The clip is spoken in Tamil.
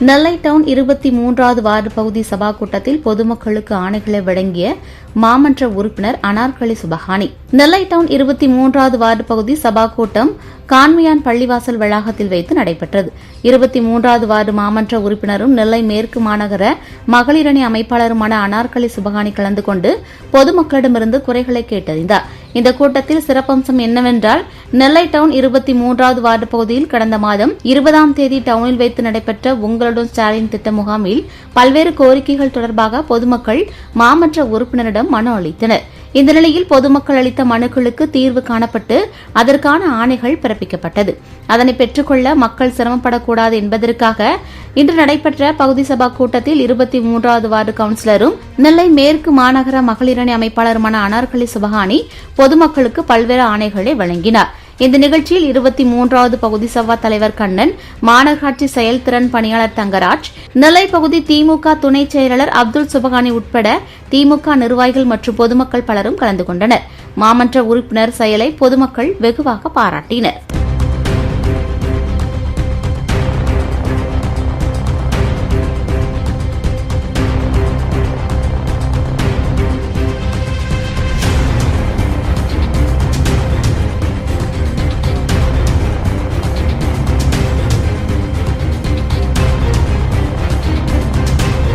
நெல்லை டவுன் 23வது வார்டு பகுதி சபா கூட்டத்தில் பொதுமக்களுக்கு ஆணைகளை வழங்கிய மாமன்ற உறுப்பினர் அனார்கலி சுபஹானி. நெல்லை டவுன் 23வது வார்டு பகுதி சபா கூட்டம் கான்மியான் பள்ளிவாசல் வளாகத்தில் வைத்து நடைபெற்றது. 23வது வார்டு மாமன்ற உறுப்பினரும் நெல்லை மேற்கு மாநகர மகளிரணி அமைப்பாளருமான அனார்கலி சுபஹானி கலந்து கொண்டு பொதுமக்களிடமிருந்து குறைகளை கேட்டறிந்தார். இந்த கூட்டத்தில் சிறப்பம்சம் என்னவென்றால், நெல்லை டவுன் 23வது வார்டு பகுதியில் கடந்த மாதம் 20ஆம் தேதி டவுனில் வைத்து நடைபெற்ற உங்களுடன் ஸ்டாலின் திட்ட முகாமில் பல்வேறு கோரிக்கைகள் தொடர்பாக பொதுமக்கள் மாமன்ற உறுப்பினரிடம் மனு அளித்தனர். இந்த நிலையில் பொதுமக்கள் அளித்த மனுக்களுக்கு தீர்வு காணப்பட்டு அதற்கான ஆணைகள் பிறப்பிக்கப்பட்டது. அதனை பெற்றுக்கொள்ள மக்கள் சிரமப்படக்கூடாது என்பதற்காக இன்று நடைபெற்ற பகுதி சபா கூட்டத்தில் 23வது வார்டு கவுன்சிலரும் நெல்லை மேற்கு மாநகர மகளிரணி அமைப்பாளருமான அனார்கலி சுபஹானி பொதுமக்களுக்கு பல்வேறு ஆணைகளை வழங்கினார். இந்த நிகழ்ச்சியில் 23வது பகுதி சபா தலைவர் கண்ணன், மாநகராட்சி செயல்திறன் பணியாளர் தங்கராஜ், நெல்லை பகுதி திமுக துணை செயலாளர் அப்துல் சுபஹானி உட்பட திமுக நிர்வாகிகள் மற்றும் பொதுமக்கள் பலரும் கலந்து கொண்டனர். மாமன்ற உறுப்பினர் செயலை பொதுமக்கள் வெகுவாக பாராட்டினர்.